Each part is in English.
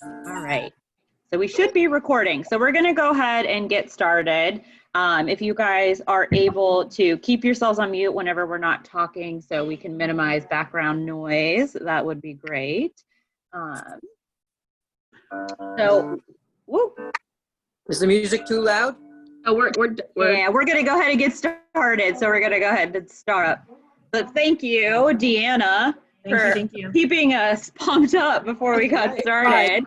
All right, so we should be recording. So we're gonna go ahead and get started. If you guys are able to keep yourselves on mute whenever we're not talking so we can minimize background noise, that would be great. Whoop. Is the music too loud? Oh, we're gonna go ahead and get started. So we're gonna go ahead and start. But thank you, Deanna, for keeping us pumped up before we got started.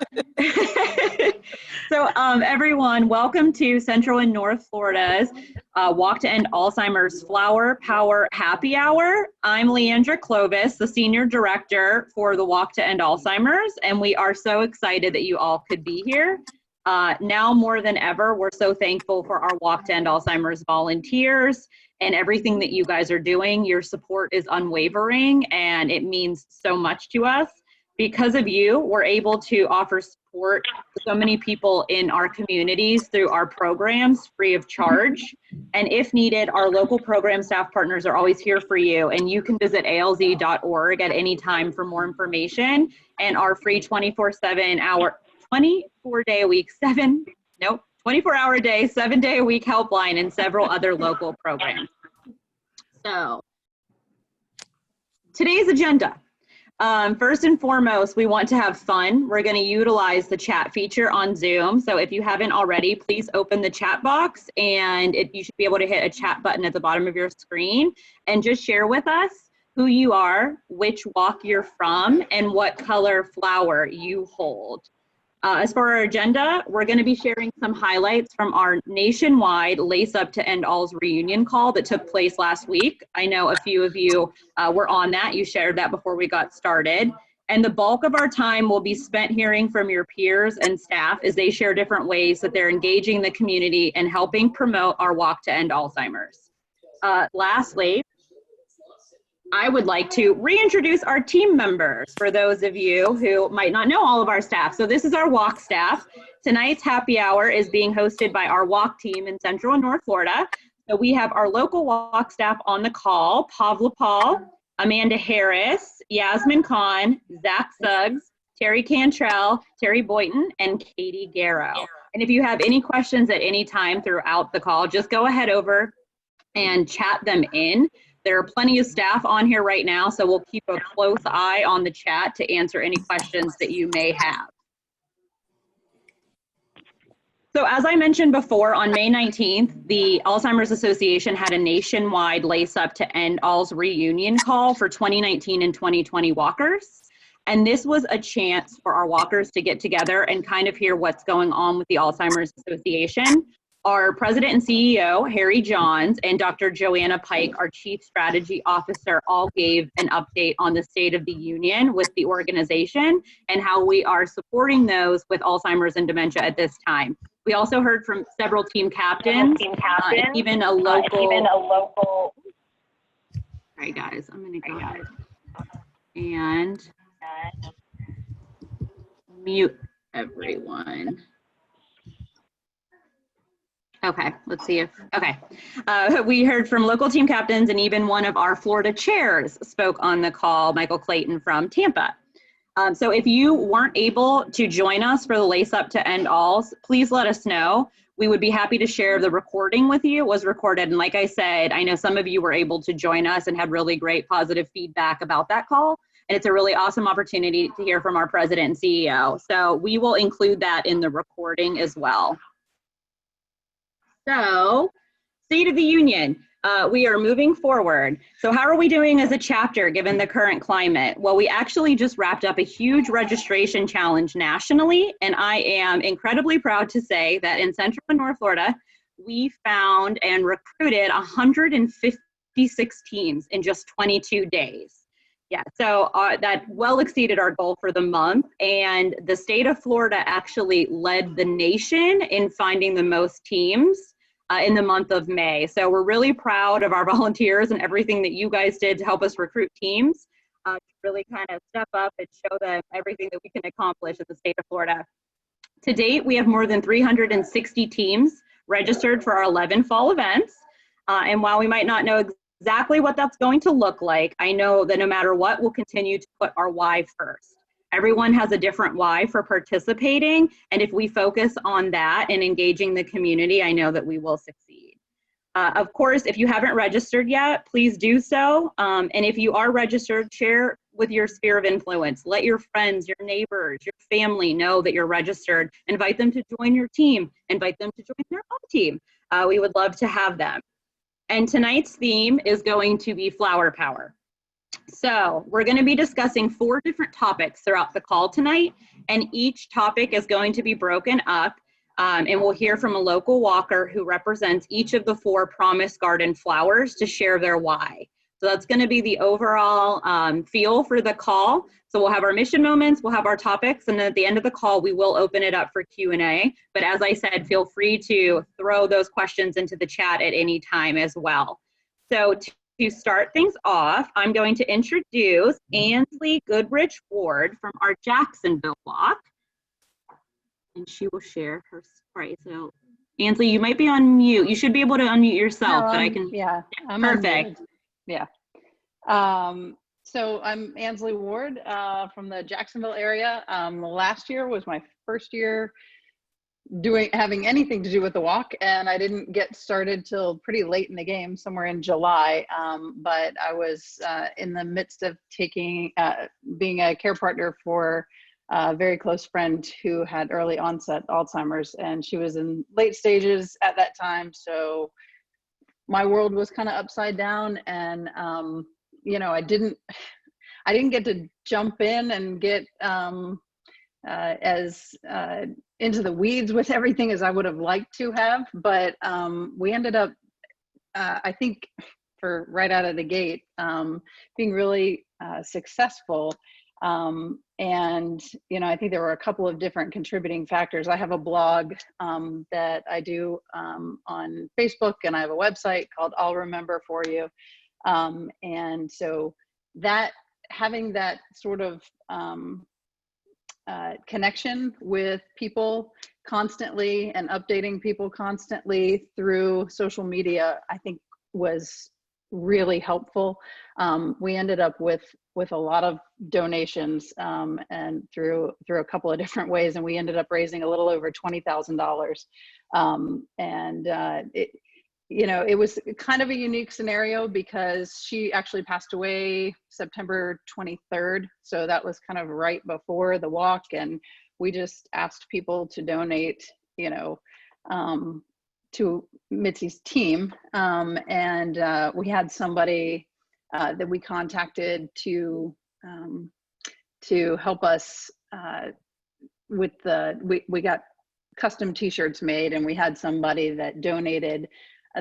So everyone, welcome to Central and North Florida's Walk to End Alzheimer's Flower Power Happy Hour. I'm Leandra Clovis, the Senior Director for the Walk to End Alzheimer's, and we are so excited that you all could be here. Now more than ever, we're so thankful for our Walk to End Alzheimer's volunteers and everything that you guys are doing. Your support is unwavering and it means so much to us. Because of you, we're able to offer support to so many people in our communities through our programs free of charge. And if needed, our local program staff partners are always here for you, and you can visit alz.org at any time for more information and our free 24-hour a week, 24-hour a day, 7-day a week helpline and several other local programs. So today's agenda. First and foremost, we want to have fun. We're going to utilize the chat feature on Zoom. So if you haven't already, please open the chat box and you should be able to hit a chat button at the bottom of your screen and just share with us who you are, which walk you're from, and what color flower you hold. As for our agenda, we're going to be sharing some highlights from our nationwide Lace Up to End Alz reunion call that took place last week. I know a few of you were on that. You shared that before we got started. And the bulk of our time will be spent hearing from your peers and staff as they share different ways that they're engaging the community and helping promote our Walk to End Alzheimer's. Lastly, I would like to reintroduce our team members for those of you who might not know all of our staff. So this is our walk staff. Tonight's happy hour is being hosted by our walk team in Central and North Florida. So we have our local walk staff on the call: Pavla Paul, Amanda Harris, Yasmin Khan, Zach Suggs, Terry Cantrell, Terry Boynton, and Katie Garrow. And if you have any questions at any time throughout the call, just go ahead over and chat them in. There are plenty of staff on here right now, so we'll keep a close eye on the chat to answer any questions that you may have. So as I mentioned before, on May 19th, the Alzheimer's Association had a nationwide Lace Up to End Alz reunion call for 2019 and 2020 walkers. And this was a chance for our walkers to get together and kind of hear what's going on with the Alzheimer's Association. Our president and CEO, Harry Johns, and Dr. Joanna Pike, our chief strategy officer, all gave an update on the state of the union with the organization and how we are supporting those with Alzheimer's and dementia at this time. We also heard from several team captains, and even a local. Sorry guys, I'm gonna go ahead and mute everyone. Okay, let's see if, okay. We heard from local team captains, and even one of our Florida chairs spoke on the call, Michael Clayton from Tampa. So if you weren't able to join us for the Lace Up to End Alz, please let us know. We would be happy to share the recording with you. It was recorded, and like I said, I know some of you were able to join us and had really great positive feedback about that call. And it's a really awesome opportunity to hear from our president and CEO. So we will include that in the recording as well. So, State of the Union, we are moving forward. So how are we doing as a chapter given the current climate? Well, we actually just wrapped up a huge registration challenge nationally, and I am incredibly proud to say that in Central and North Florida, we found and recruited 156 teams in just 22 days. Yeah, so that well exceeded our goal for the month, and the state of Florida actually led the nation in finding the most teams in the month of May. So we're really proud of our volunteers and everything that you guys did to help us recruit teams, to really kind of step up and show them everything that we can accomplish in the state of Florida. To date, we have more than 360 teams registered for our 11 fall events. And while we might not know exactly what that's going to look like, I know that no matter what, we'll continue to put our why first. Everyone has a different why for participating, and if we focus on that and engaging the community, I know that we will succeed. Of course, if you haven't registered yet, please do so. And if you are registered, share with your sphere of influence. Let your friends, your neighbors, your family know that you're registered. Invite them to join your team. Invite them to join their own team. We would love to have them. And tonight's theme is going to be flower power. So we're going to be discussing 4 different topics throughout the call tonight, and each topic is going to be broken up. And we'll hear from a local walker who represents each of the 4 Promise Garden flowers to share their why. So that's going to be the overall feel for the call. So we'll have our mission moments, we'll have our topics, and then at the end of the call, we will open it up for Q&A. But as I said, feel free to throw those questions into the chat at any time as well. So to start things off, I'm going to introduce Ansley Goodrich Ward from our Jacksonville block. And she will share her story. So, Ansley, you might be on mute. You should be able to unmute yourself, but I can. Yeah, I'm perfect. unmuted. Yeah. So I'm Ansley Ward from the Jacksonville area. Last year was my first year having anything to do with the walk, and I didn't get started till pretty late in the game, somewhere in July. But I was in the midst of being a care partner for a very close friend who had early onset Alzheimer's, and she was in late stages at that time. So my world was kind of upside down, and you know, I didn't get to jump in and get as into the weeds with everything as I would have liked to have. But we ended up, I think, for right out of the gate, being really successful. And, you know, I think there were a couple of different contributing factors. I have a blog that I do on Facebook, and I have a website called I'll Remember For You. And so having that sort of connection with people constantly and updating people constantly through social media, I think was really helpful. We ended up with a lot of donations and through a couple of different ways, and we ended up raising a little over $20,000. You know, it was kind of a unique scenario because she actually passed away September 23rd. So that was kind of right before the walk. And we just asked people to donate, you know, to Mitzi's team. We had somebody that we contacted to help us with we got custom t-shirts made, and we had somebody that donated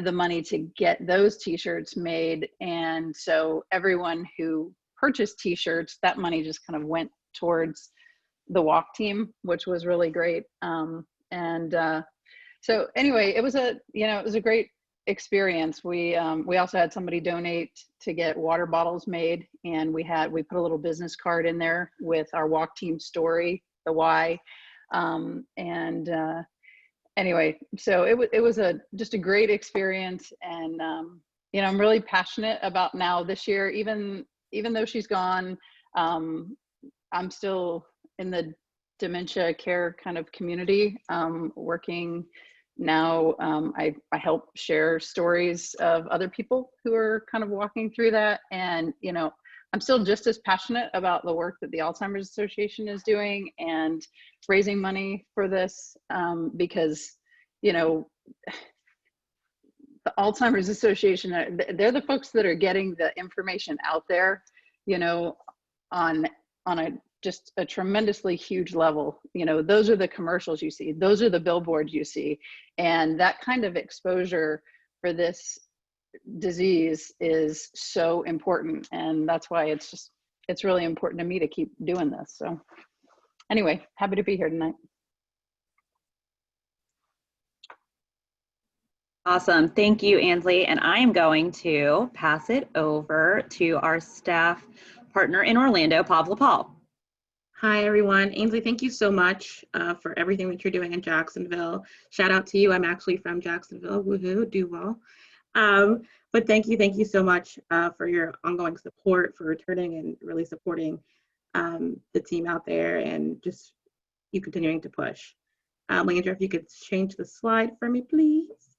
the money to get those t-shirts made. And so everyone who purchased t-shirts, that money just kind of went towards the walk team, which was really great. So anyway, it was a great experience. We also had somebody donate to get water bottles made, and we put a little business card in there with our walk team story, the why. Anyway, so it was just a great experience. And you know, I'm really passionate about now this year, even though she's gone, I'm still in the dementia care kind of community, working now. I help share stories of other people who are kind of walking through that. And, you know, I'm still just as passionate about the work that the Alzheimer's Association is doing and raising money for this, because, you know, the Alzheimer's Association, they're the folks that are getting the information out there, you know, on just a tremendously huge level. You know, those are the commercials you see, those are the billboards you see, and that kind of exposure for this disease is so important. And that's why it's really important to me to keep doing this. So anyway, happy to be here tonight. Awesome. Thank you, Ansley. And I am going to pass it over to our staff partner in Orlando, Pavla Paul. Hi, everyone. Ainsley, thank you so much for everything that you're doing in Jacksonville. Shout out to you. I'm actually from Jacksonville. Woohoo, Duval. But thank you so much for your ongoing support, for returning and really supporting the team out there and just you continuing to push. Leandra, if you could change the slide for me, please.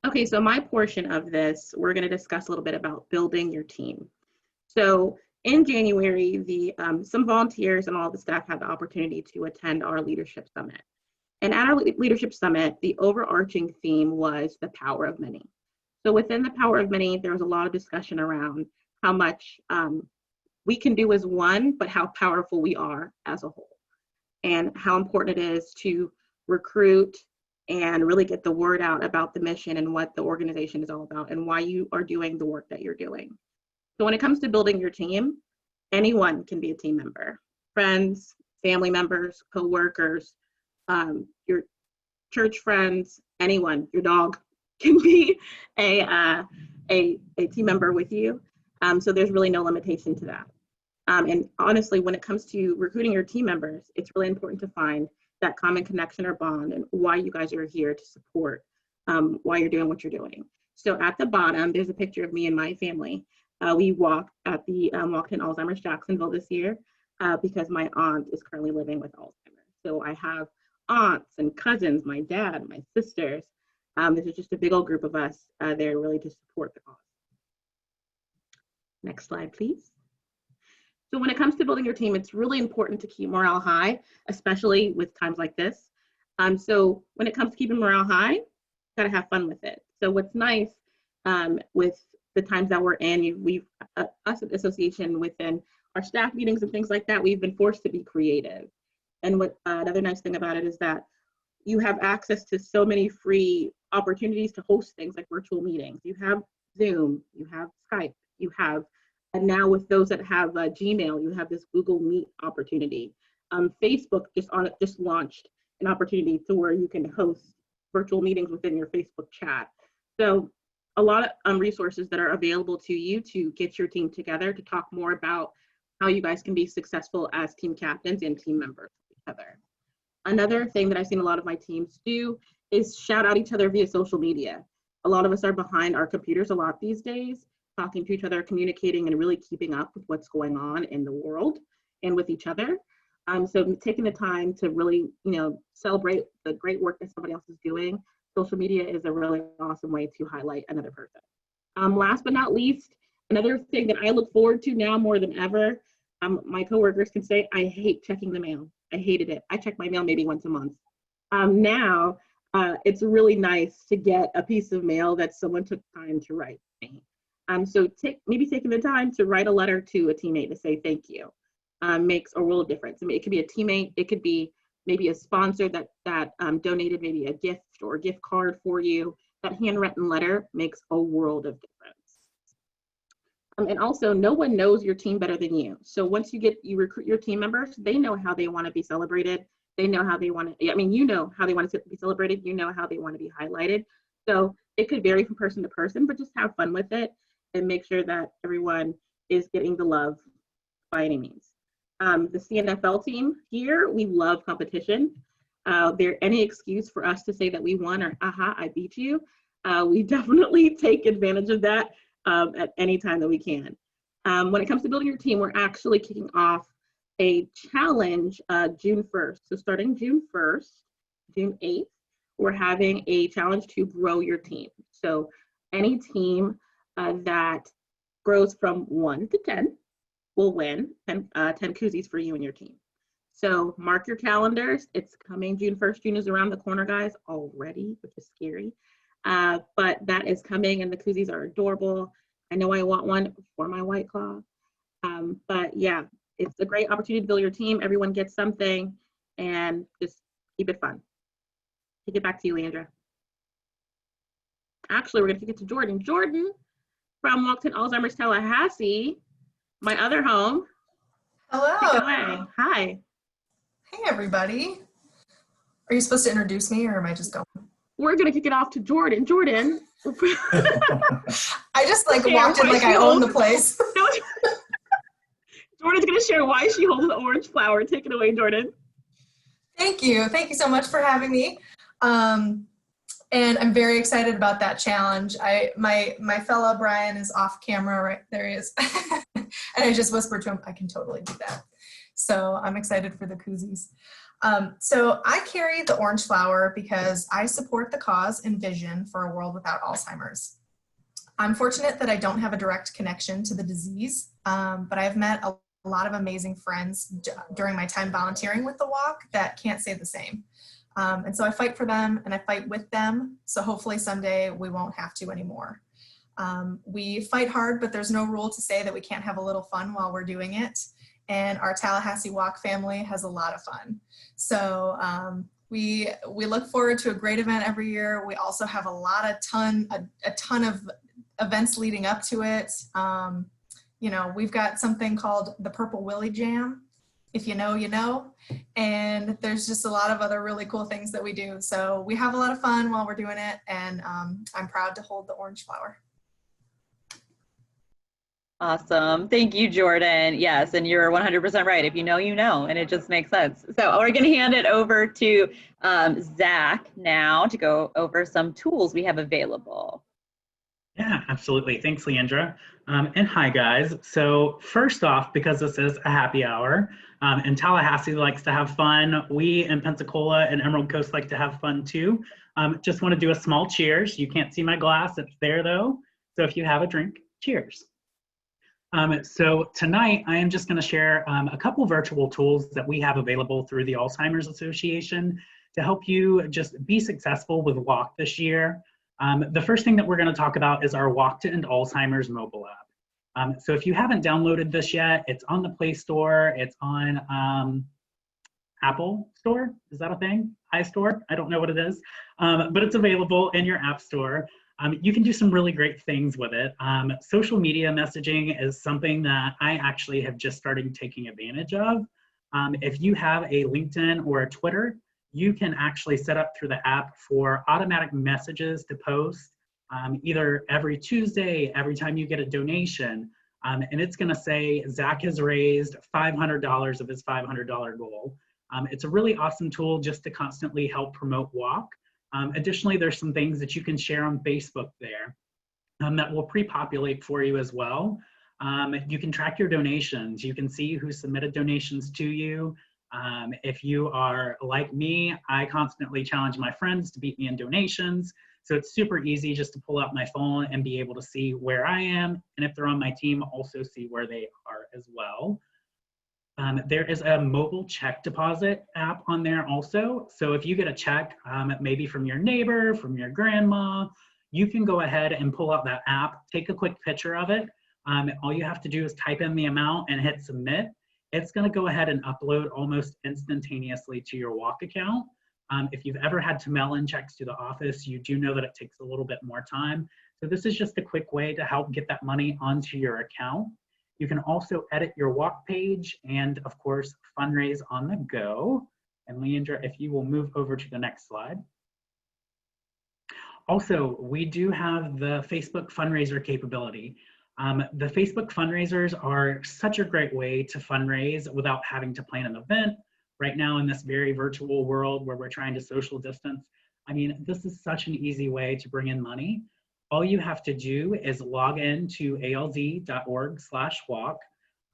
Okay, so my portion of this, we're going to discuss a little bit about building your team. So in January, some volunteers and all the staff had the opportunity to attend our leadership summit. And at our leadership summit, the overarching theme was the power of many. So within the power of many, there was a lot of discussion around how much we can do as one, but how powerful we are as a whole, and how important it is to recruit and really get the word out about the mission and what the organization is all about and why you are doing the work that you're doing. So when it comes to building your team, anyone can be a team member. Friends, family members, co-workers, your church friends, anyone, your dog can be a team member with you. So there's really no limitation to that. And honestly, when it comes to recruiting your team members, it's really important to find that common connection or bond and why you guys are here to support why you're doing what you're doing. So at the bottom, there's a picture of me and my family. We walked at the walked in Alzheimer's Jacksonville this year because my aunt is currently living with Alzheimer's. So I have aunts and cousins, my dad, my sisters. This is just a big old group of us there really to support the cause. Next slide, please. So when it comes to building your team, it's really important to keep morale high, especially with times like this. So when it comes to keeping morale high, gotta have fun with it. So what's nice with the times that we're in, us at the association within our staff meetings and things like that, we've been forced to be creative. And what another nice thing about it is that you have access to so many free opportunities to host things like virtual meetings. You have Zoom, you have Skype, you have, and now with those that have Gmail, you have this Google Meet opportunity. Facebook just launched an opportunity to where you can host virtual meetings within your Facebook chat. So a lot of resources that are available to you to get your team together to talk more about how you guys can be successful as team captains and team members with each other. Another thing that I've seen a lot of my teams do is shout out each other via social media. A lot of us are behind our computers a lot these days, talking to each other, communicating, and really keeping up with what's going on in the world and with each other. So taking the time to really, celebrate the great work that somebody else is doing. Social media is a really awesome way to highlight another person. Last but not least, another thing that I look forward to now more than ever, my coworkers can say, I hate checking the mail. I hated it. I check my mail maybe once a month. Now, it's really nice to get a piece of mail that someone took time to write me. So maybe taking the time to write a letter to a teammate to say thank you makes a world of difference. I mean, it could be a teammate, it could be maybe a sponsor that donated maybe a gift or a gift card for you. That handwritten letter makes a world of difference. And also, no one knows your team better than you. So once you recruit your team members, they know how they want to be celebrated. They know how they want to, you know how they want to be celebrated. You know how they want to be highlighted. So it could vary from person to person, but just have fun with it and make sure that everyone is getting the love by any means. The CNFL team here, we love competition. There any excuse for us to say that we won or aha, I beat you. We definitely take advantage of that at any time that we can. When it comes to building your team, we're actually kicking off a challenge June 1st. So starting June 1st, June 8th, we're having a challenge to grow your team. So any team that grows from 1 to 10 will win 10 koozies for you and your team. So mark your calendars. It's coming June 1st. June is around the corner, guys, already, which is scary. But that is coming, and the koozies are adorable. I know I want one for my White Claw. But yeah, it's a great opportunity to build your team. Everyone gets something, and just keep it fun. Take it back to you, Leandra. Actually, we're going to take it to Jordan. Jordan from Walked in Alzheimer's Tallahassee, my other home. Hello. Take it away. Hi. Hey, everybody. Are you supposed to introduce me or am I just going? We're going to kick it off to Jordan. Jordan. I just walked in like I own the place. Jordan's going to share why she holds the orange flower. Take it away, Jordan. Thank you. Thank you so much for having me. And I'm very excited about that challenge. My fellow Brian is off camera, right? There he is. And I just whispered to him, I can totally do that. So I'm excited for the koozies. So I carry the orange flower because I support the cause and vision for a world without Alzheimer's. I'm fortunate that I don't have a direct connection to the disease, but I've met a lot of amazing friends during my time volunteering with the walk that can't say the same. And so I fight for them and I fight with them. So hopefully someday we won't have to anymore. We fight hard, but there's no rule to say that we can't have a little fun while we're doing it. And our Tallahassee Walk family has a lot of fun. So we look forward to a great event every year. We also have a ton of events leading up to it. You know, we've got something called the Purple Willie Jam. If you know, you know. And there's just a lot of other really cool things that we do. So we have a lot of fun while we're doing it. And I'm proud to hold the orange flower. Awesome. Thank you, Jordan. Yes, and you're 100% right. If you know, you know, and it just makes sense. So we're going to hand it over to Zach now to go over some tools we have available. Yeah, absolutely. Thanks, Leandra. And hi, guys. So first off, because this is a happy hour, and Tallahassee likes to have fun, we in Pensacola and Emerald Coast like to have fun too. Just want to do a small cheers. You can't see my glass. It's there, though. So if you have a drink, cheers. So tonight, I am just going to share a couple virtual tools that we have available through the Alzheimer's Association to help you just be successful with Walk this year. The first thing that we're going to talk about is our Walk to End Alzheimer's mobile app. So if you haven't downloaded this yet, it's on the Play Store, it's on Apple Store, is that a thing? iStore, I don't know what it is, but it's available in your App Store. You can do some really great things with it. Social media messaging is something that I actually have just started taking advantage of. If you have a LinkedIn or a Twitter, you can actually set up through the app for automatic messages to post either every Tuesday, every time you get a donation. And it's gonna say, Zach has raised $500 of his $500 goal. It's a really awesome tool just to constantly help promote Walk. Additionally, there's some things that you can share on Facebook there that will pre-populate for you as well. You can track your donations. You can see who submitted donations to you. If you are like me, I constantly challenge my friends to beat me in donations. So it's super easy just to pull out my phone and be able to see where I am. And if they're on my team, also see where they are as well. There is a mobile check deposit app on there also. So if you get a check, maybe from your neighbor, from your grandma, you can go ahead and pull out that app, take a quick picture of it. All you have to do is type in the amount and hit submit. It's gonna go ahead and upload almost instantaneously to your Walk account. If you've ever had to mail in checks to the office, you do know that it takes a little bit more time. So this is just a quick way to help get that money onto your account. You can also edit your Walk page and, of course, fundraise on the go. And Leandra, if you will move over to the next slide. Also, we do have the Facebook fundraiser capability. The Facebook fundraisers are such a great way to fundraise without having to plan an event. Right now in this very virtual world where we're trying to social distance, I mean, this is such an easy way to bring in money. All you have to do is log in to alz.org/walk.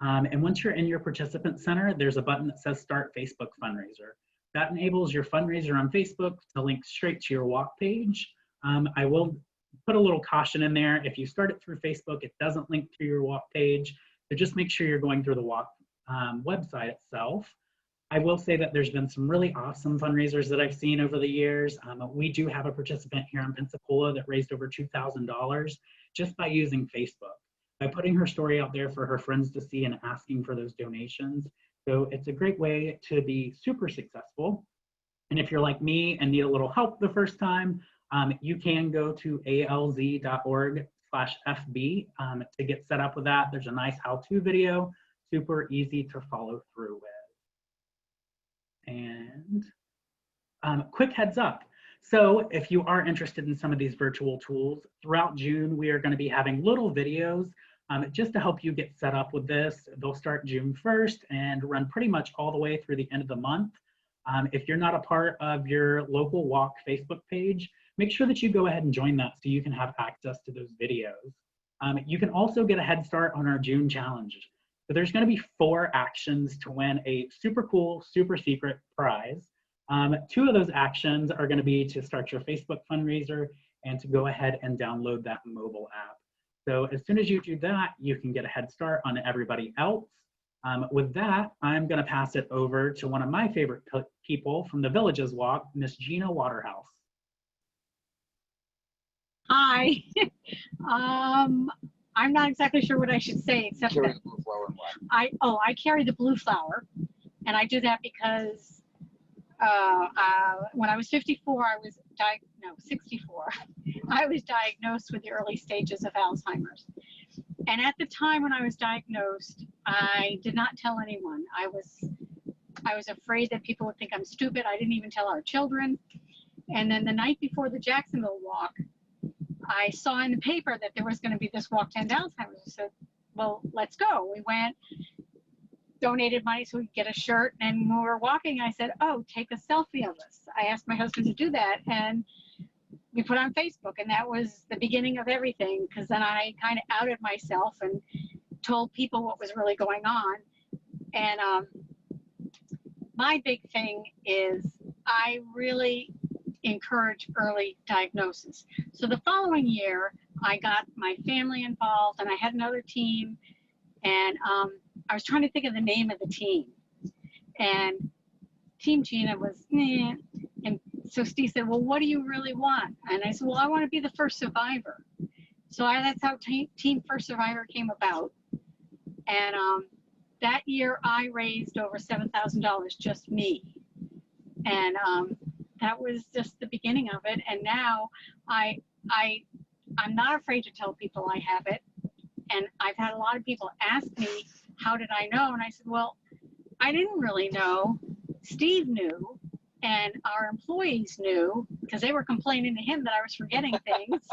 And once you're in your participant center, there's a button that says Start Facebook Fundraiser. That enables your fundraiser on Facebook to link straight to your Walk page. I will put a little caution in there. If you start it through Facebook, it doesn't link to your Walk page. So just make sure you're going through the Walk website itself. I will say that there's been some really awesome fundraisers that I've seen over the years. We do have a participant here in Pensacola that raised over $2,000 just by using Facebook, by putting her story out there for her friends to see and asking for those donations. So it's a great way to be super successful. And if you're like me and need a little help the first time, you can go to alz.org/FB to get set up with that. There's a nice how-to video, super easy to follow through with. And quick heads up. So if you are interested in some of these virtual tools, throughout June, we are going to be having little videos just to help you get set up with this. They'll start June 1st and run pretty much all the way through the end of the month. If you're not a part of your local Walk Facebook page, make sure that you go ahead and join that so you can have access to those videos. You can also get a head start on our June challenge. So there's going to be 4 actions to win a super cool, super secret prize. 2 of those actions are going to be to start your Facebook fundraiser and to go ahead and download that mobile app. So as soon as you do that, you can get a head start on everybody else. With that, I'm going to pass it over to one of my favorite people from the Villages Walk, Miss Gina Waterhouse. Hi. I'm not exactly sure what I should say, except that I carry the blue flower, and I do that because when I was 54, 64, I was diagnosed with the early stages of Alzheimer's. And at the time when I was diagnosed, I did not tell anyone. I was afraid that people would think I'm stupid. I didn't even tell our children. And then the night before the Jacksonville walk, I saw in the paper that there was going to be this walk to End Alzheimer's. I said, well, let's go. We went, donated money so we could get a shirt. And when we were walking, I said, oh, take a selfie of us. I asked my husband to do that. And we put on Facebook. And that was the beginning of everything, because then I kind of outed myself and told people what was really going on. And my big thing is I really encourage early diagnosis. So the following year, I got my family involved, and I had another team, and I was trying to think of the name of the team, and Team Gina was, eh. And so Steve said, well, what do you really want? And I said, well, I want to be the first survivor. So that's how Team First Survivor came about. And that year I raised over $7,000, just me. And that was just the beginning of it. And now I'm not afraid to tell people I have it. And I've had a lot of people ask me, how did I know? And I said, well, I didn't really know. Steve knew, and our employees knew, because they were complaining to him that I was forgetting things.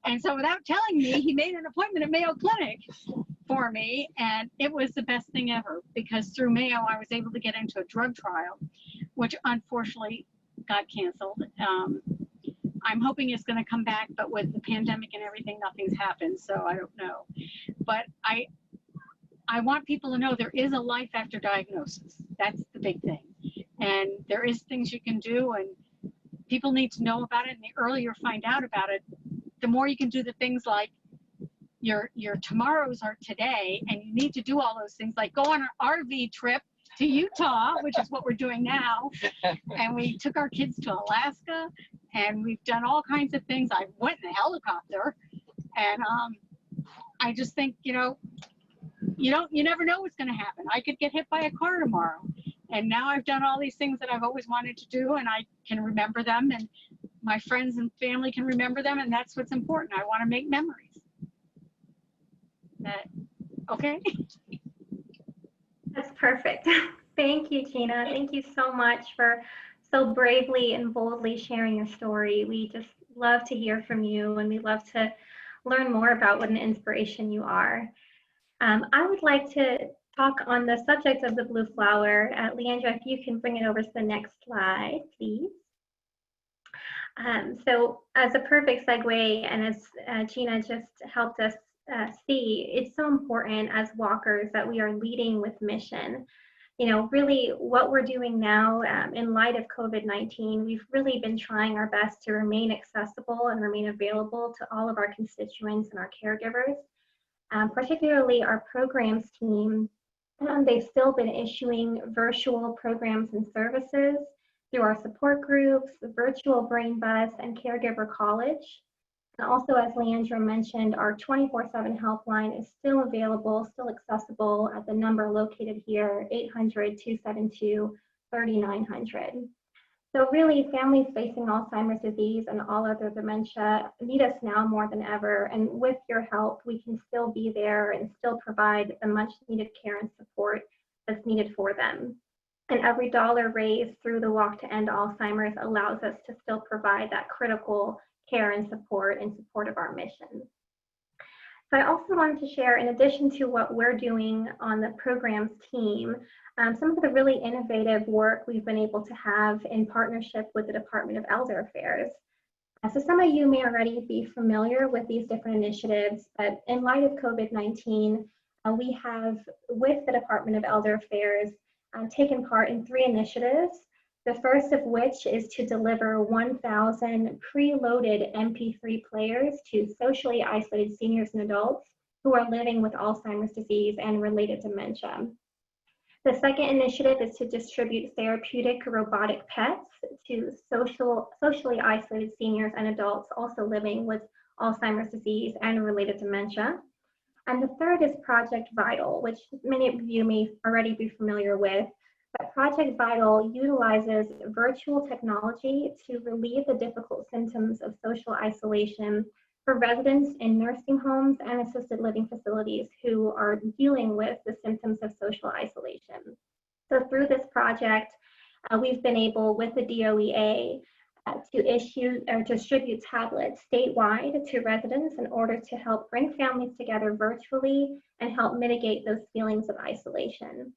And so without telling me, he made an appointment at Mayo Clinic for me. And it was the best thing ever, because through Mayo, I was able to get into a drug trial, which unfortunately got canceled. I'm hoping it's going to come back, but with the pandemic and everything, nothing's happened, so I don't know. But I want people to know there is a life after diagnosis. That's the big thing. And there is things you can do, and people need to know about it. And the earlier you find out about it, the more you can do the things like your tomorrows are today, and you need to do all those things, like go on an RV trip to Utah, which is what we're doing now. And we took our kids to Alaska, and we've done all kinds of things. I went in a helicopter, and I just think, you never know what's going to happen. I could get hit by a car tomorrow. And now I've done all these things that I've always wanted to do, and I can remember them, and my friends and family can remember them, and that's what's important. I want to make memories. Okay? That's perfect. Thank you, Gina. Thank you so much for so bravely and boldly sharing your story. We just love to hear from you, and we love to learn more about what an inspiration you are. I would like to talk on the subject of the blue flower. Leandra, if you can bring it over to the next slide, please. So as a perfect segue, and as Gina just helped us see, it's so important as walkers that we are leading with mission. Really what we're doing now in light of COVID-19, we've really been trying our best to remain accessible and remain available to all of our constituents and our caregivers. Particularly our programs team, they've still been issuing virtual programs and services through our support groups, the virtual brain bus, and caregiver college. And also, as Leandra mentioned, our 24/7 helpline is still available, still accessible at the number located here, 800-272-3900. So really, families facing Alzheimer's disease and all other dementia need us now more than ever. And with your help, we can still be there and still provide the much needed care and support that's needed for them. And every dollar raised through the Walk to End Alzheimer's allows us to still provide that critical care and support in support of our mission. So I also wanted to share, in addition to what we're doing on the programs team, some of the really innovative work we've been able to have in partnership with the Department of Elder Affairs. So some of you may already be familiar with these different initiatives, but in light of COVID-19, we have, with the Department of Elder Affairs, taken part in 3 initiatives. The first of which is to deliver 1,000 preloaded MP3 players to socially isolated seniors and adults who are living with Alzheimer's disease and related dementia. The second initiative is to distribute therapeutic robotic pets to socially isolated seniors and adults also living with Alzheimer's disease and related dementia. And the third is Project Vital, which many of you may already be familiar with. But Project Vital utilizes virtual technology to relieve the difficult symptoms of social isolation for residents in nursing homes and assisted living facilities who are dealing with the symptoms of social isolation. So through this project, we've been able, with the DOEA, to issue or distribute tablets statewide to residents in order to help bring families together virtually and help mitigate those feelings of isolation.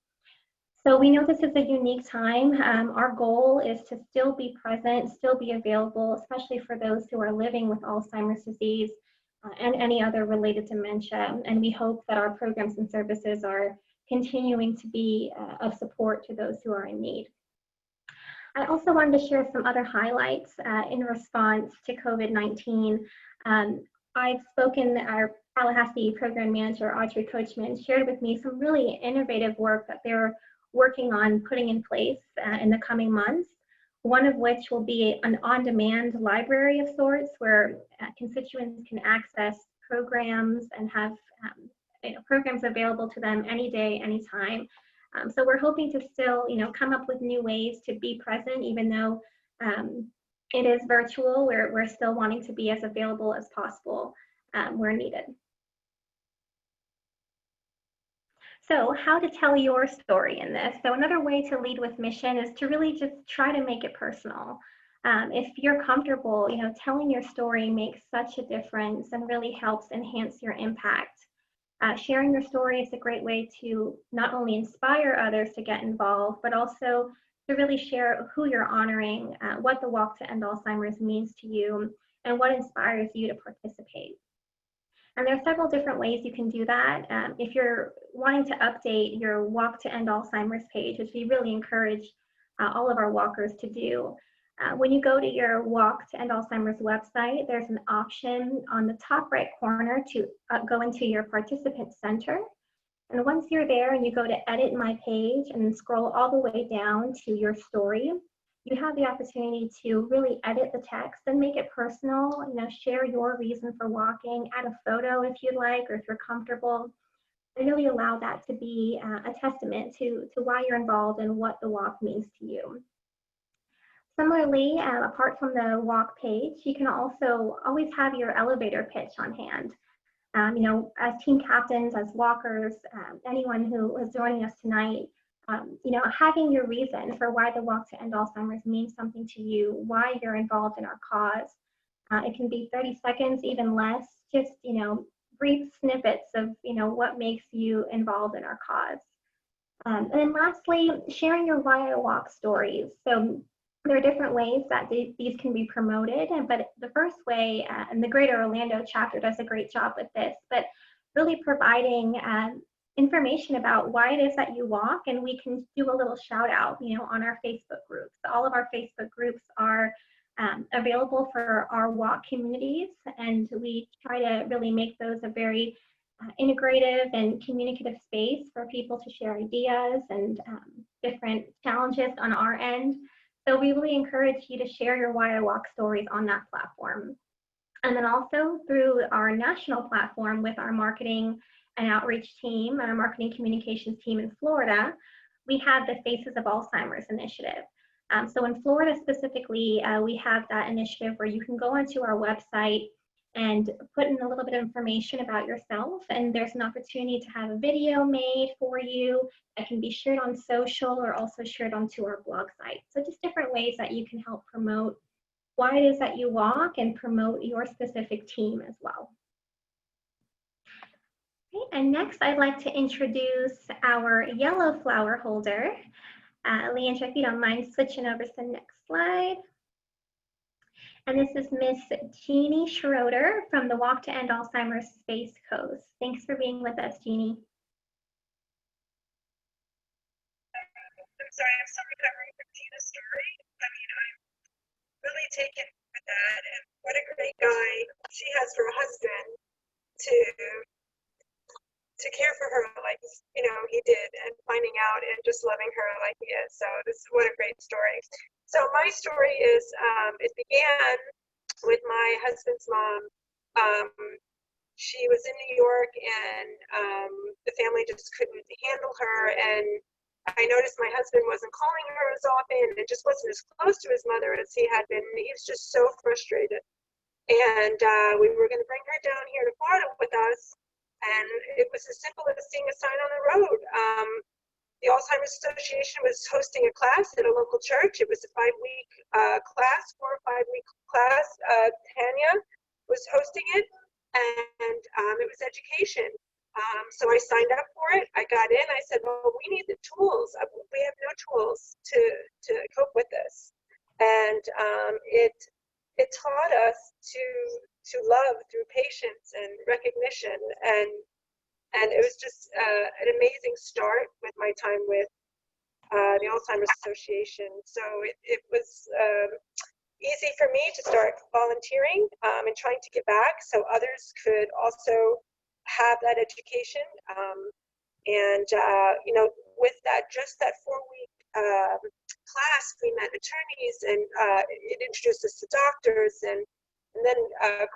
So we know this is a unique time. Our goal is to still be present, still be available, especially for those who are living with Alzheimer's disease and any other related dementia. And we hope that our programs and services are continuing to be of support to those who are in need. I also wanted to share some other highlights in response to COVID-19. I've spoken, our Tallahassee program manager, Audrey Coachman, shared with me some really innovative work that they're working on putting in place in the coming months, one of which will be an on-demand library of sorts where constituents can access programs and have programs available to them any day, anytime. So we're hoping to still come up with new ways to be present, even though it is virtual. We're still wanting to be as available as possible where needed. So how to tell your story in this. So another way to lead with mission is to really just try to make it personal. If you're comfortable, telling your story makes such a difference and really helps enhance your impact. Sharing your story is a great way to not only inspire others to get involved, but also to really share who you're honoring, what the Walk to End Alzheimer's means to you, and what inspires you to participate. And there are several different ways you can do that. If you're wanting to update your Walk to End Alzheimer's page, which we really encourage all of our walkers to do, when you go to your Walk to End Alzheimer's website, there's an option on the top right corner to go into your participant center. And once you're there and you go to edit my page and scroll all the way down to your story, you have the opportunity to really edit the text and make it personal, share your reason for walking, add a photo if you'd like, or if you're comfortable, and really allow that to be a testament to why you're involved and what the walk means to you. Similarly, apart from the walk page, you can also always have your elevator pitch on hand. As team captains, as walkers, anyone who is joining us tonight, having your reason for why the Walk to End Alzheimer's means something to you, why you're involved in our cause. It can be 30 seconds, even less, just, brief snippets of, what makes you involved in our cause. And then lastly, sharing your Why I Walk stories. So there are different ways that these can be promoted, but the first way, and the Greater Orlando chapter does a great job with this, but really providing information about why it is that you walk, and we can do a little shout out, on our Facebook groups. All of our Facebook groups are available for our walk communities, and we try to really make those a very integrative and communicative space for people to share ideas and different challenges on our end. So we really encourage you to share your Why I Walk stories on that platform. And then also through our national platform with our marketing and outreach team, our marketing communications team in Florida, we have the Faces of Alzheimer's initiative. So in Florida specifically, we have that initiative where you can go onto our website and put in a little bit of information about yourself, and there's an opportunity to have a video made for you that can be shared on social or also shared onto our blog site. So just different ways that you can help promote why it is that you walk and promote your specific team as well. Okay, and next I'd like to introduce our yellow flower holder. Leandra, if you don't mind switching over to the next slide. And this is Miss Jeannie Schroeder from the Walk to End Alzheimer's Space Coast. Thanks for being with us, Jeannie. I'm sorry, I'm still recovering from Tina's story. I mean, I'm really taken with that, and what a great guy she has for a husband to care for her like, you know, he did, and finding out and just loving her like he is. So what a great story. So my story is, it began with my husband's mom. She was in New York, and the family just couldn't handle her, and I noticed my husband wasn't calling her as often and just wasn't as close to his mother as he had been. He was just so frustrated. And we were going to bring her down here to Florida with us. And it was as simple as seeing a sign on the road. The Alzheimer's Association was hosting a class at a local church. It was a 5-week class, 4 or 5-week class. Tanya was hosting it, and it was education. So I signed up for it. I got in. I said, well, we need the tools. We have no tools to cope with this. And it taught us to love through patience and recognition. And it was just an amazing start with my time with the Alzheimer's Association. So it was easy for me to start volunteering and trying to give back so others could also have that education. You know, with that, just that 4-week class, we met attorneys, and it introduced us to doctors, and then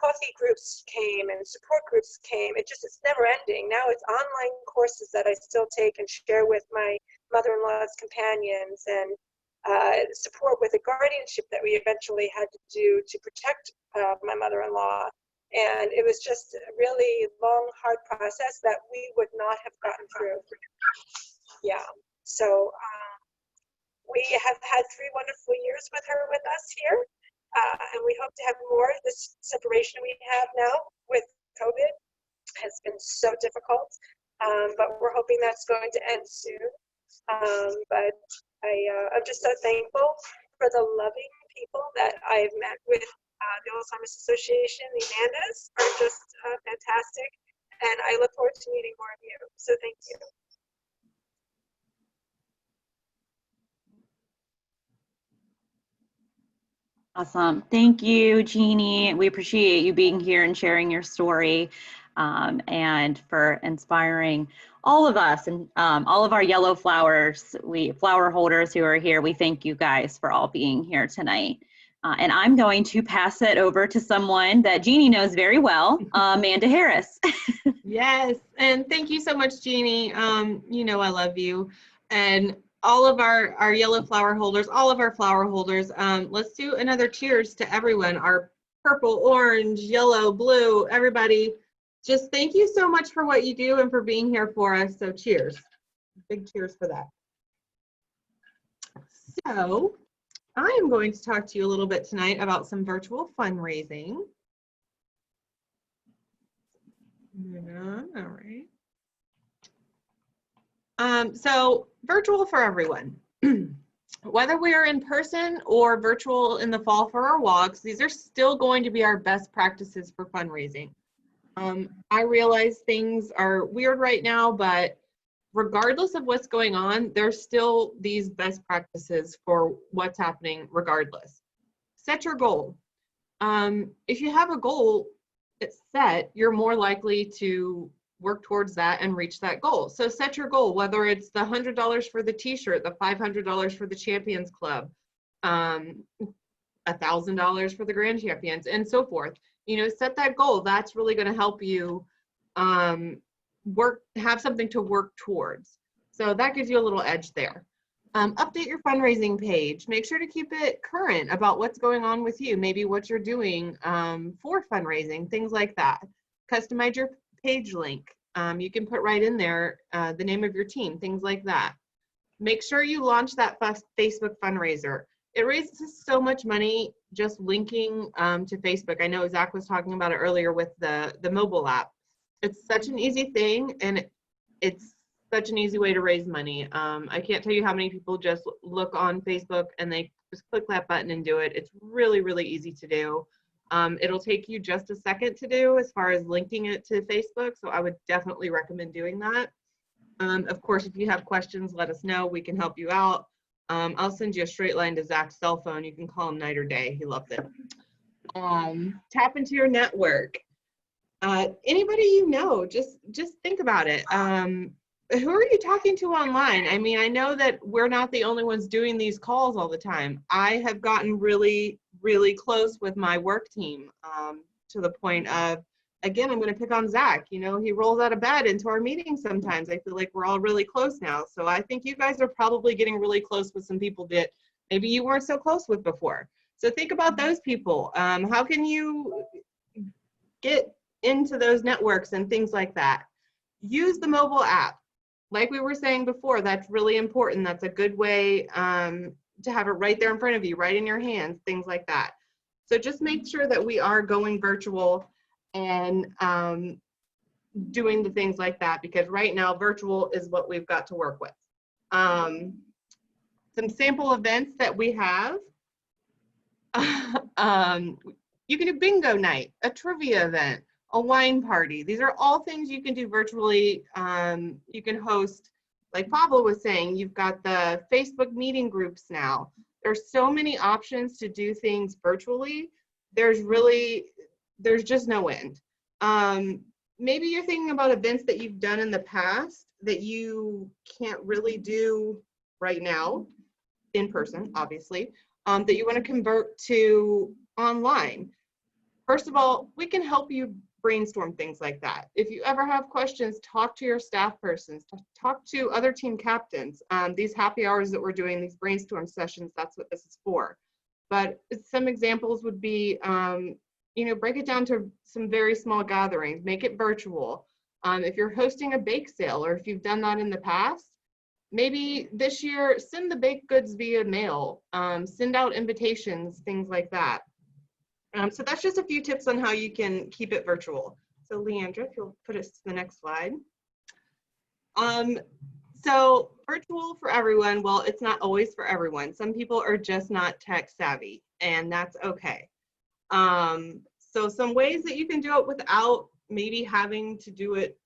coffee groups came and support groups came. It's never ending. Now it's online courses that I still take and share with my mother-in-law's companions, and support with a guardianship that we eventually had to do to protect my mother-in-law. And it was just a really long, hard process that we would not have gotten through. Yeah. So we have had 3 wonderful years with her with us here. And we hope to have more. This separation we have now with COVID has been so difficult, but we're hoping that's going to end soon. But I'm just so thankful for the loving people that I've met with the Alzheimer's Association. The Amandas are just fantastic, and I look forward to meeting more of you. So thank you. Awesome. Thank you, Jeannie. We appreciate you being here and sharing your story, and for inspiring all of us and all of our yellow flowers, flower holders who are here. We thank you guys for all being here tonight. And I'm going to pass it over to someone that Jeannie knows very well, Amanda Harris. Yes, and thank you so much, Jeannie. You know I love you. And all of our yellow flower holders, all of our flower holders, let's do another cheers to everyone, our purple, orange, yellow, blue, everybody. Just thank you so much for what you do and for being here for us. So cheers. Big cheers for that. So I am going to talk to you a little bit tonight about some virtual fundraising. All right. So virtual for everyone. Whether we are in person or virtual in the fall for our walks, these are still going to be our best practices for fundraising. I realize things are weird right now, but regardless of what's going on, there's still these best practices for what's happening regardless. Set your goal. If you have a goal it's set, you're more likely to work towards that and reach that goal. So set your goal, whether it's the $100 for the t-shirt, the $500 for the Champions Club, $1,000 for the Grand Champions, and so forth. You know, set that goal. That's really going to help you have something to work towards. So that gives you a little edge there. Update your fundraising page. Make sure to keep it current about what's going on with you, maybe what you're doing for fundraising, things like that. Customize your page link. You can put right in there the name of your team, things like that. Make sure you launch that Facebook fundraiser. It raises so much money just linking to Facebook. I know Zach was talking about it earlier with the mobile app. It's such an easy thing, and it's such an easy way to raise money. I can't tell you how many people just look on Facebook and they just click that button and do it. It's really, really easy to do. It'll take you just a second to do as far as linking it to Facebook. So I would definitely recommend doing that. Of course, if you have questions, let us know. We can help you out. I'll send you a straight line to Zach's cell phone. You can call him night or day. He loves it. Tap into your network. Anybody you know, just think about it. Who are you talking to online? I mean, I know that we're not the only ones doing these calls all the time. I have gotten really, really close with my work team to the point of, again, I'm going to pick on Zach. You know, he rolls out of bed into our meetings sometimes. I feel like we're all really close now. So I think you guys are probably getting really close with some people that maybe you weren't so close with before. So think about those people. How can you get into those networks and things like that? Use the mobile app. Like we were saying before, that's really important. That's a good way to have it right there in front of you, right in your hands, things like that. So just make sure that we are going virtual and doing the things like that, because right now virtual is what we've got to work with. Some sample events that we have. You can do bingo night, a trivia event, a wine party. These are all things you can do virtually. You can host, like Pablo was saying, you've got the Facebook meeting groups now. There's so many options to do things virtually. There's just no end. Maybe you're thinking about events that you've done in the past that you can't really do right now, in person, obviously, that you want to convert to online. First of all, we can help you brainstorm things like that. If you ever have questions, talk to your staff persons, talk to other team captains. These happy hours that we're doing, these brainstorm sessions, that's what this is for. But some examples would be, you know, break it down to some very small gatherings, make it virtual. If you're hosting a bake sale, or if you've done that in the past, maybe this year, send the baked goods via mail, send out invitations, things like that. So that's just a few tips on how you can keep it virtual. So Leandra, if you'll put us to the next slide. So virtual for everyone, well, it's not always for everyone. Some people are just not tech savvy, and that's okay. So some ways that you can do it without maybe having to do it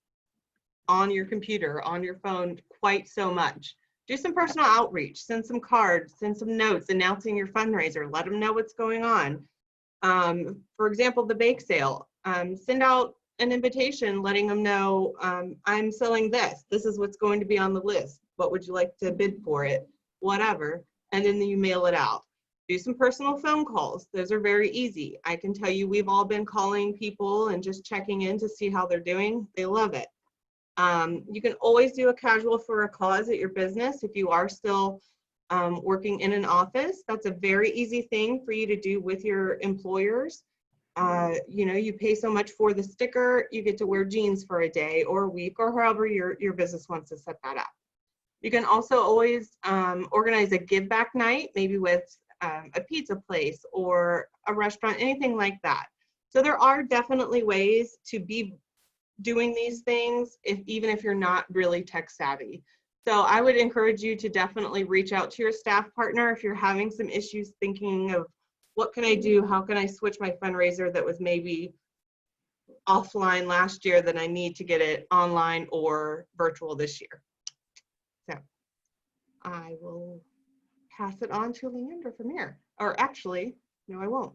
on your computer, on your phone quite so much. Do some personal outreach, send some cards, send some notes announcing your fundraiser, let them know what's going on. For example, the bake sale, send out an invitation letting them know, I'm selling this. This is what's going to be on the list. What would you like to bid for it? Whatever. And then you mail it out. Do some personal phone calls. Those are very easy. I can tell you we've all been calling people and just checking in to see how they're doing. They love it. You can always do a casual for a cause at your business if you are still working in an office. That's a very easy thing for you to do with your employers. You know, you pay so much for the sticker, you get to wear jeans for a day or a week, or however your business wants to set that up. You can also always organize a give back night, maybe with a pizza place or a restaurant, anything like that. So there are definitely ways to be doing these things, even if you're not really tech savvy. So I would encourage you to definitely reach out to your staff partner if you're having some issues thinking of what can I do? How can I switch my fundraiser that was maybe offline last year that I need to get it online or virtual this year? So I will pass it on to Leandra from here. Or actually, no, I won't.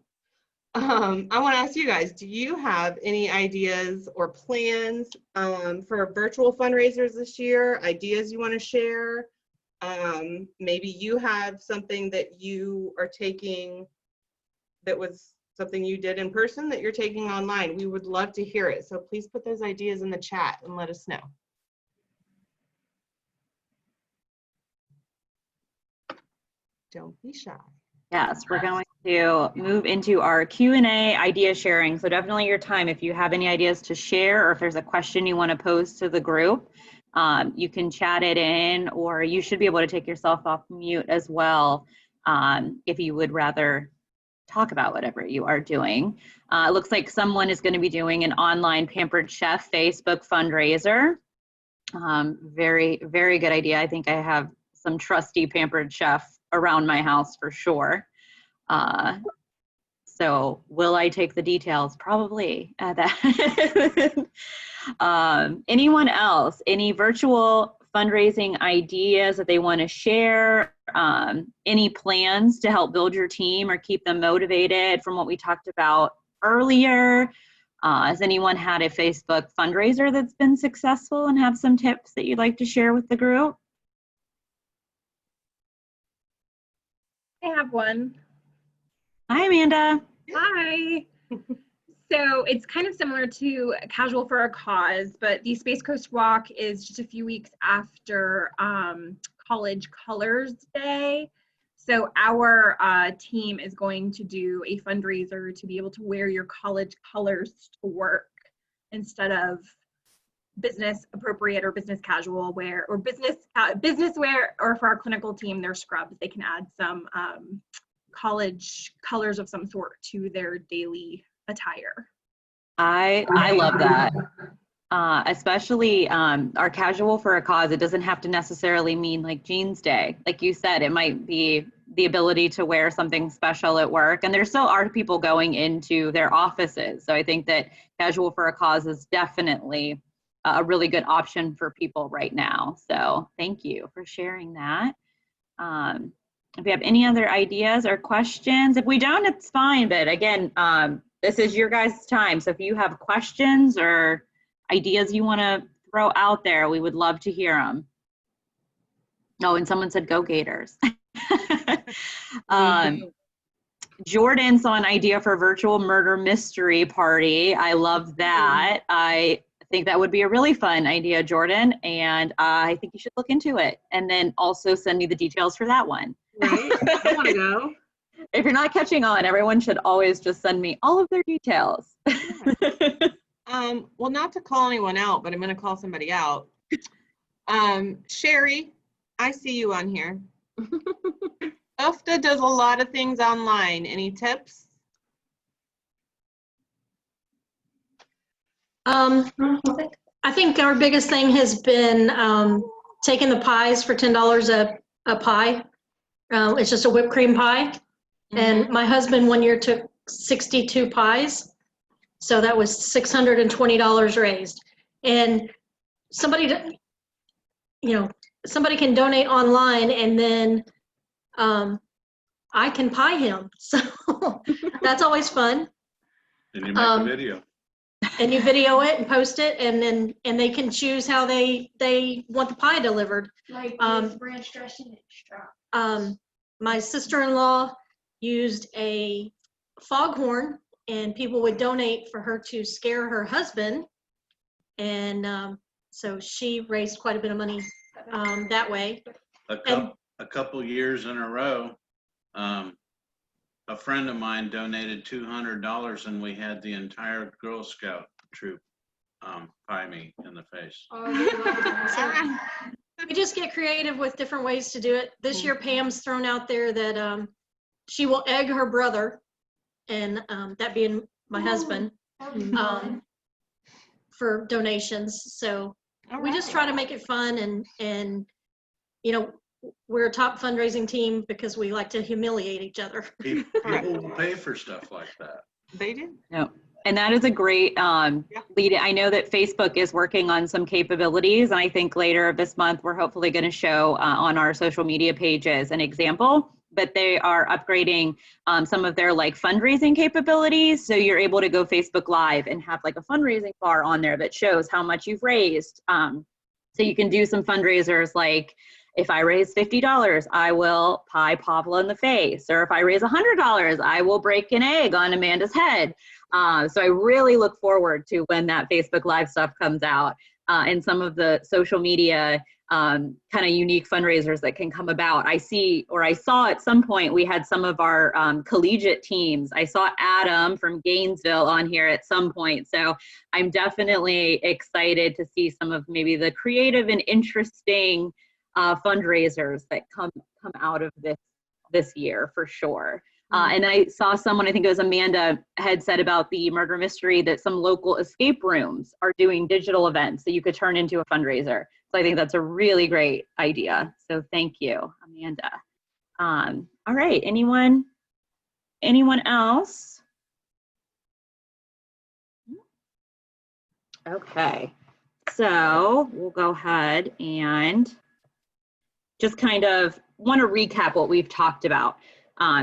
I want to ask you guys, do you have any ideas or plans for virtual fundraisers this year? Ideas you want to share? Maybe you have something that you are taking that was something you did in person that you're taking online. We would love to hear it. So please put those ideas in the chat and let us know. Don't be shy. Yes, we're going to move into our Q&A idea sharing. So definitely your time. If you have any ideas to share, or if there's a question you want to pose to the group, you can chat it in, or you should be able to take yourself off mute as well if you would rather talk about whatever you are doing. It looks like someone is going to be doing an online Pampered Chef Facebook fundraiser. Very, very good idea. I think I have some trusty pampered chef around my house for sure. So will I take the details? Probably. Anyone else? Any virtual fundraising ideas that they want to share? Any plans to help build your team or keep them motivated from what we talked about earlier? Has anyone had a Facebook fundraiser that's been successful and have some tips that you'd like to share with the group? I have one. Hi, Amanda. Hi. So it's kind of similar to Casual for a Cause, but the Space Coast Walk is just a few weeks after College Colors Day. So our team is going to do a fundraiser to be able to wear your college colors to work instead of business appropriate or business casual wear or business wear, or for our clinical team, their scrubs. They can add some college colors of some sort to their daily attire. I love that. Especially our Casual for a Cause, it doesn't have to necessarily mean like Jeans Day. Like you said, it might be the ability to wear something special at work. And there still are people going into their offices. So I think that Casual for a Cause is definitely a really good option for people right now. So thank you for sharing that. If you have any other ideas or questions, if we don't, it's fine. But again, this is your guys' time. So if you have questions or ideas you want to throw out there, we would love to hear them. Oh, and someone said, go Gators. Jordan saw an idea for a virtual murder mystery party. I love that. I think that would be a really fun idea, Jordan. And I think you should look into it. And then also send me the details for that one. Right? I want to go. If you're not catching on, everyone should always just send me all of their details. Well, not to call anyone out, but I'm going to call somebody out. Sherry, I see you on here. UFTA does a lot of things online. Any tips? I think our biggest thing has been taking the pies for $10 a pie. It's just a whipped cream pie. And my husband one year took 62 pies. So that was $620 raised. And somebody can donate online, and then I can pie him. So that's always fun. And you make a video. And you video it and post it, and they can choose how they want the pie delivered. Like ranch dressing extra. My sister-in-law used a foghorn, and people would donate for her to scare her husband, and so she raised quite a bit of money that way. A couple years in a row, a friend of mine donated $200, and we had the entire Girl Scout troop pie me in the face. We just get creative with different ways to do it. This year, Pam's thrown out there that she will egg her brother, and that being my husband, for donations. So we just try to make it fun, and we're a top fundraising team because we like to humiliate each other. People will pay for stuff like that. They do. Yep. And that is a great lead. I know that Facebook is working on some capabilities, and I think later this month we're hopefully going to show on our social media pages an example, but they are upgrading some of their like fundraising capabilities. So you're able to go Facebook Live and have like a fundraising bar on there that shows how much you've raised. So you can do some fundraisers like, if I raise $50, I will pie Pablo in the face. Or if I raise $100, I will break an egg on Amanda's head. So I really look forward to when that Facebook Live stuff comes out, and some of the social media kind of unique fundraisers that can come about. I saw at some point we had some of our collegiate teams. I saw Adam from Gainesville on here at some point. So I'm definitely excited to see some of maybe the creative and interesting fundraisers that come out of this year for sure. And I saw someone, I think it was Amanda, had said about the murder mystery that some local escape rooms are doing digital events that you could turn into a fundraiser. So I think that's a really great idea. So thank you, Amanda. All right, anyone else? Okay, so we'll go ahead and just kind of want to recap what we've talked about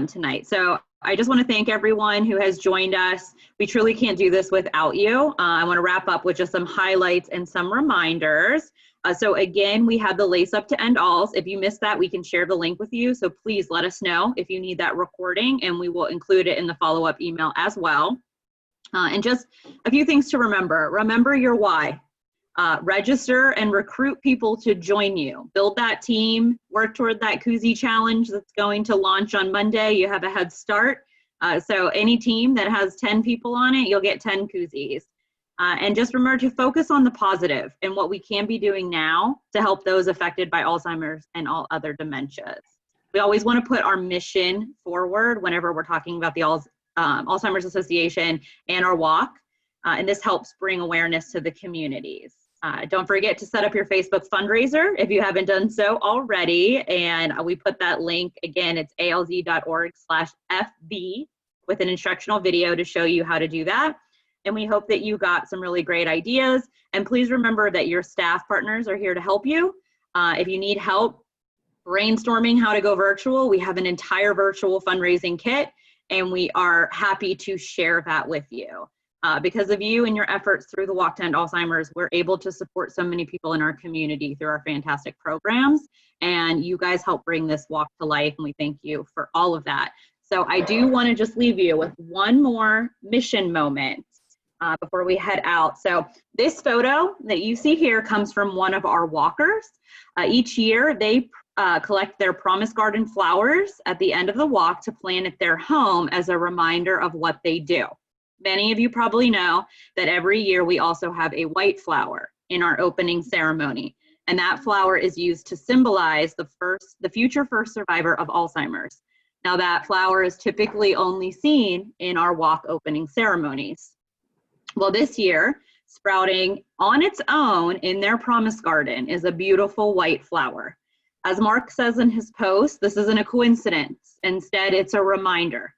tonight. So I just want to thank everyone who has joined us. We truly can't do this without you. I want to wrap up with just some highlights and some reminders. So again, we have the Lace Up to End Alls. If you missed that, we can share the link with you. So please let us know if you need that recording, and we will include it in the follow-up email as well. And just a few things to remember. Remember your why. Register and recruit people to join you. Build that team, work toward that koozie challenge that's going to launch on Monday. You have a head start. So any team that has 10 people on it, you'll get 10 koozies. And just remember to focus on the positive and what we can be doing now to help those affected by Alzheimer's and all other dementias. We always want to put our mission forward whenever we're talking about the Alzheimer's Association and our walk. And this helps bring awareness to the communities. Don't forget to set up your Facebook fundraiser if you haven't done so already. And we put that link, again, it's alz.org/FB with an instructional video to show you how to do that. And we hope that you got some really great ideas. And please remember that your staff partners are here to help you. If you need help brainstorming how to go virtual, we have an entire virtual fundraising kit, and we are happy to share that with you. Because of you and your efforts through the Walk to End Alzheimer's, we're able to support so many people in our community through our fantastic programs. And you guys help bring this walk to life, and we thank you for all of that. So I do want to just leave you with one more mission moment before we head out. So this photo that you see here comes from one of our walkers. Each year they collect their Promise Garden flowers at the end of the walk to plant at their home as a reminder of what they do. Many of you probably know that every year we also have a white flower in our opening ceremony, and that flower is used to symbolize the future first survivor of Alzheimer's. Now that flower is typically only seen in our walk opening ceremonies. Well, this year, sprouting on its own in their Promise Garden is a beautiful white flower. As Mark says in his post, this isn't a coincidence. Instead, it's a reminder.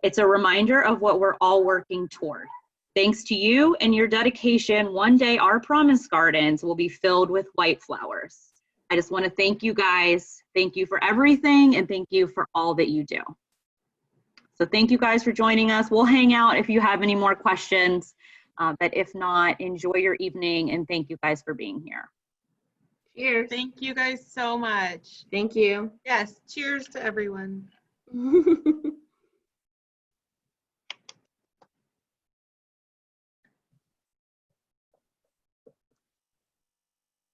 It's a reminder of what we're all working toward. Thanks to you and your dedication, one day our Promise Gardens will be filled with white flowers. I just want to thank you guys. Thank you for everything, and thank you for all that you do. So thank you guys for joining us. We'll hang out if you have any more questions, but if not, enjoy your evening, and thank you guys for being here. Cheers. Thank you guys so much. Thank you. Yes, cheers to everyone.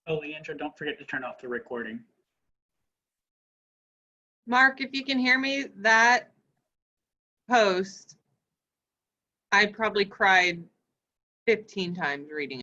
Oh, Leandra, don't forget to turn off the recording. Mark, if you can hear me, that post, I probably cried 15 times reading it.